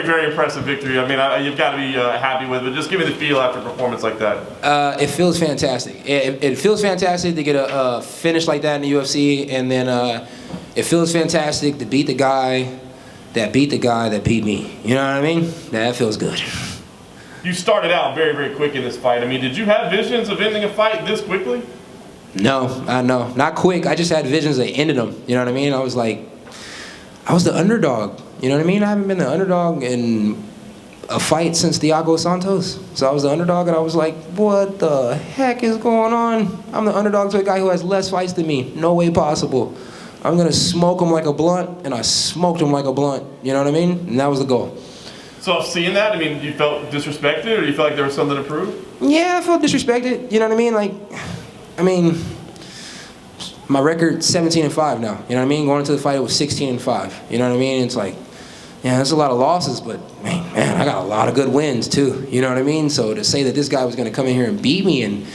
very impressive victory. I mean, you've got to be happy with it. Just give me the feel after a performance like that. It feels fantastic. It feels fantastic to get a finish like that in the UFC, and then it feels fantastic to beat the guy that beat me. You know what I mean? That feels good. You started out very, very quick in this fight. I mean, did you have visions of ending a fight this quickly? No, not quick. I just had visions that ended them. You know what I mean? I was the underdog. You know what I mean? I haven't been the underdog in a fight since Thiago Santos. So I was the underdog, and I was like, what the heck is going on? I'm the underdog to a guy who has less fights than me. No way possible. I'm going to smoke him like a blunt, and I smoked him like a blunt. You know what I mean? And that was the goal. So seeing that, I mean, you felt disrespected, or you felt like there was something to prove? Yeah, I felt disrespected. You know what I mean? My record's 17-5 now. You know what I mean? Going into the fight, it was 16-5. You know what I mean? It's like, yeah, there's a lot of losses, but man, I got a lot of good wins too. You know what I mean? So to say that this guy was going to come in here and beat me and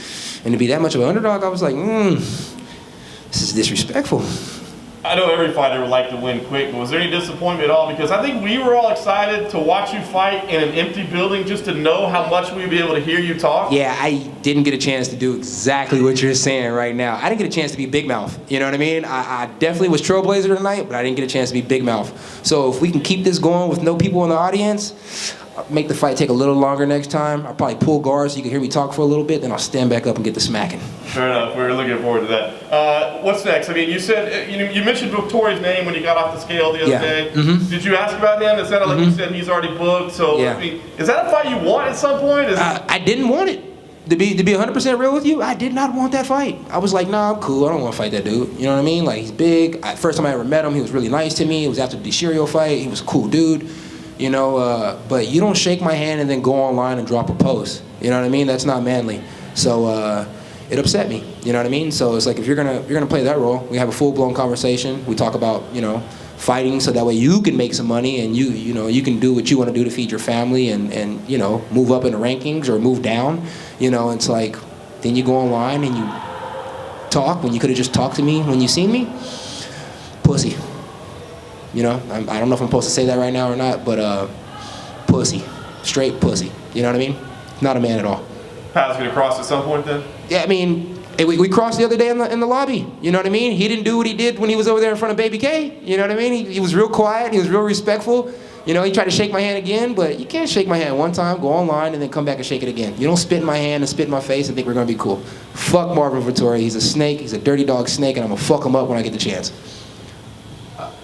to be that much of an underdog, I was like, this is disrespectful. I know every fighter would like to win quick, but was there any disappointment at all? Because I think we were all excited to watch you fight in an empty building just to know how much we'd be able to hear you talk. Yeah, I didn't get a chance to do exactly what you're saying right now. I didn't get a chance to be Big Mouth. You know what I mean? I definitely was Trailblazer tonight, but I didn't get a chance to be Big Mouth. So if we can keep this going with no people in the audience, I'll make the fight take a little longer next time. I'll probably pull guard so you can hear me talk for a little bit, then I'll stand back up and get the smacking. Fair enough. We're looking forward to that. What's next? I mean, you said you mentioned Vettori's name when you got off the scale the other day. Mm-hmm. Did you ask about him? It sounded like you said he's already booked. So I mean, is that a fight you want at some point? I didn't want it. To be 100% real with you, I did not want that fight. I was like, nah, I'm cool. I don't want to fight that dude. You know what I mean? Like, he's big. First time I ever met him, he was really nice to me. It was after the DeShirio fight. He was a cool dude. You know, but you don't shake my hand and then go online and drop a post. You know what I mean? That's not manly. So it upset me. You know what I mean? So it's like, if you're gonna play that role, we have a full-blown conversation. We talk about, fighting, so that way you can make some money and you can do what you want to do to feed your family and move up in the rankings or move down. It's like, then you go online and you talk when you could have just talked to me when you seen me. Pussy. I don't know if I'm supposed to say that right now or not, but pussy. Straight pussy. You know what I mean? Not a man at all. Paths gonna cross at some point then? Yeah, I mean, we crossed the other day in the lobby. You know what I mean? He didn't do what he did when he was over there in front of Baby K. You know what I mean? He was real quiet. He was real respectful. He tried to shake my hand again, but you can't shake my hand one time, go online, and then come back and shake it again. You don't spit in my hand and spit in my face and think we're gonna be cool. Fuck Marvin Vettori. He's a snake. He's a dirty dog snake, and I'm gonna fuck him up when I get the chance.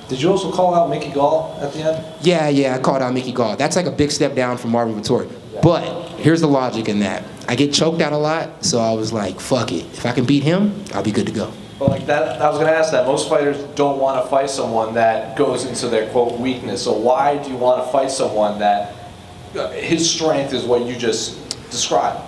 Did you also call out Mickey Gall at the end? Yeah, I called out Mickey Gall. That's like a big step down from Marvin Vettori. Yeah. But here's the logic in that. I get choked out a lot, so I was like, fuck it. If I can beat him, I'll be good to go. But like that, I was gonna ask that. Most fighters don't want to fight someone that goes into their quote weakness. So why do you want to fight someone that his strength is what you just described?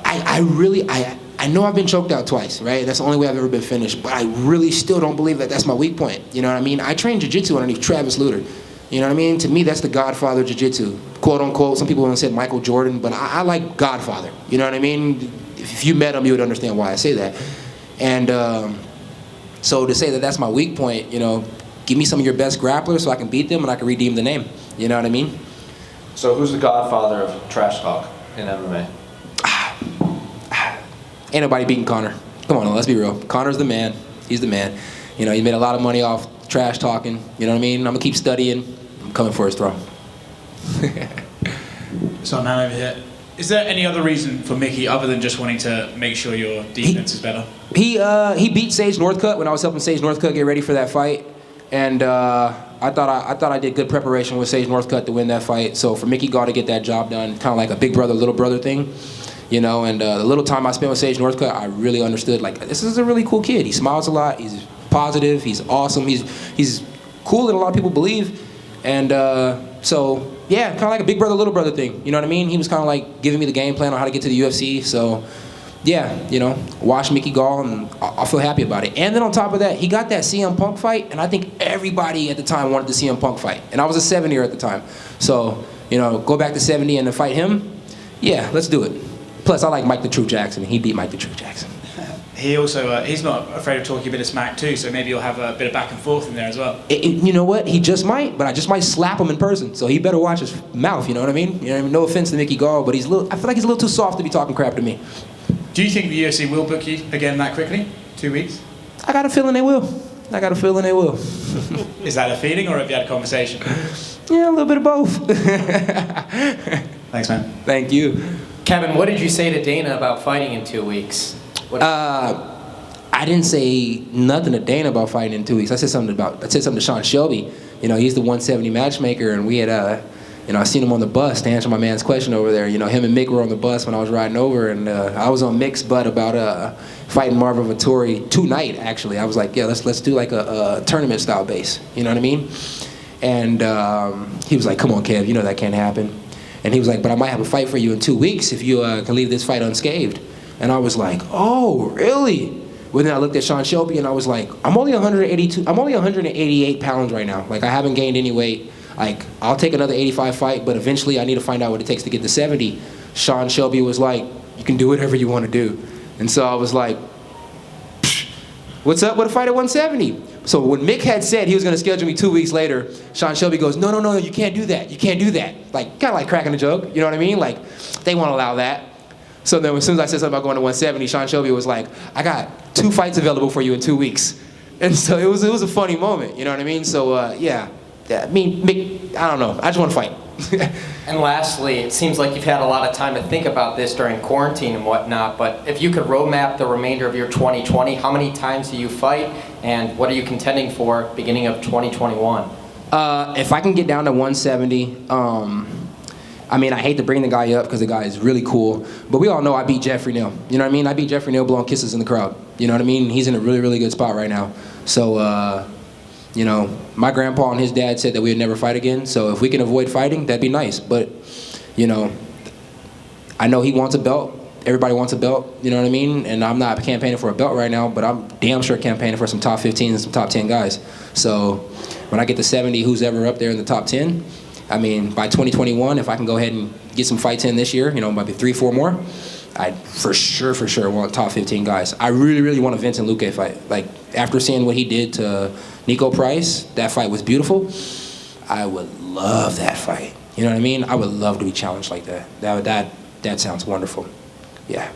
I know I've been choked out twice, right? That's the only way I've ever been finished, but I really still don't believe that that's my weak point. You know what I mean? I trained jiu-jitsu underneath Travis Lutter. You know what I mean? To me, that's the godfather of jiu-jitsu, quote unquote. Some people have said Michael Jordan, but I like godfather. You know what I mean? If you met him, you would understand why I say that. And so to say that that's my weak point, give me some of your best grapplers so I can beat them and I can redeem the name. You know what I mean? So who's the godfather of trash talk in MMA? Ain't nobody beating Conor. Come on, let's be real. Conor's the man. He's the man. He made a lot of money off trash talking. You know what I mean? I'm gonna keep studying. I'm coming for his throne. So man over here. Is there any other reason for Mickey other than just wanting to make sure your defense is better? He beat Sage Northcutt when I was helping Sage Northcutt get ready for that fight, and I thought I did good preparation with Sage Northcutt to win that fight. So for Mickey Gall to get that job done, kind of like a big brother, little brother thing. And the little time I spent with Sage Northcutt, I really understood, like, this is a really cool kid. He smiles a lot, he's positive, he's awesome, he's cool than a lot of people believe. And so, yeah, kind of like a big brother, little brother thing, you know what I mean? He was kind of like giving me the game plan on how to get to the UFC, so yeah, watch Mickey Gall and I'll feel happy about it. And then on top of that, he got that CM Punk fight, and I think everybody at the time wanted the CM Punk fight. And I was a 70er at the time. So, go back to 70 and to fight him, yeah, let's do it. Plus, I like Mike the True Jackson. He beat Mike the True Jackson. he also he's not afraid of talking a bit of smack too. So maybe you'll have a bit of back and forth in there as well. You know what? He just might, but I just might slap him in person. So he better watch his mouth. You know what I mean? You know, no offense to Mickey Gall, but I feel like he's a little too soft to be talking crap to me. Do you think the UFC will book you again that quickly? 2 weeks? I got a feeling they will. Is that a feeling, or have you had a conversation? Yeah, a little bit of both. Thanks, man. Thank you. Kevin, what did you say to Dana about fighting in 2 weeks? I didn't say nothing to Dana about fighting in 2 weeks. I said something to Sean Shelby. You know, he's the 170 matchmaker, and we had I seen him on the bus to answer my man's question over there. You know, him and Mick were on the bus when I was riding over, and I was on Mick's butt about fighting Marvin Vettori tonight. Actually, I was like, yeah, let's do like a tournament style base. You know what I mean? And he was like, come on, Kev, you know that can't happen. And he was like, but I might have a fight for you in 2 weeks if you can leave this fight unscathed. And I was like, oh, really? Well, then I looked at Sean Shelby and I was like, I'm only 188 pounds right now. Like, I haven't gained any weight. Like, I'll take another 85 fight, but eventually I need to find out what it takes to get to 70. Sean Shelby was like, you can do whatever you want to do. And so I was like, what's up with a fight at 170? So when Mick had said he was going to schedule me 2 weeks later, Sean Shelby goes, no, you can't do that. You can't do that. Like, kind of like cracking a joke, you know what I mean? Like, they won't allow that. So then as soon as I said something about going to 170, Sean Shelby was like, I got 2 fights available for you in 2 weeks. And so it was a funny moment, you know what I mean? So yeah, I mean, Mick, I don't know. I just want to fight. And lastly, it seems like you've had a lot of time to think about this during quarantine and whatnot, but if you could roadmap the remainder of your 2020, how many times do you fight, and what are you contending for beginning of 2021? If I can get down to 170, I mean, I hate to bring the guy up because the guy is really cool, but we all know I beat Jeffrey Neal. You know what I mean? I beat Jeffrey Neal blowing kisses in the crowd. You know what I mean? He's in a really, really good spot right now. So, you know, my grandpa and his dad said that we would never fight again, so if we can avoid fighting, that'd be nice. But, you know, I know he wants a belt. Everybody wants a belt, you know what I mean? And I'm not campaigning for a belt right now, but I'm damn sure campaigning for some top 15 and some top 10 guys. So when I get to 70, who's ever up there in the top 10, I mean, by 2021, if I can go ahead and get some fights in this year, you know, maybe 3, 4 more, I for sure want top 15 guys. I really, really want a Vincent Luque fight. Like, after seeing what he did to Nico Price, that fight was beautiful. I would love that fight. You know what I mean? I would love to be challenged like that. That sounds wonderful. Yeah.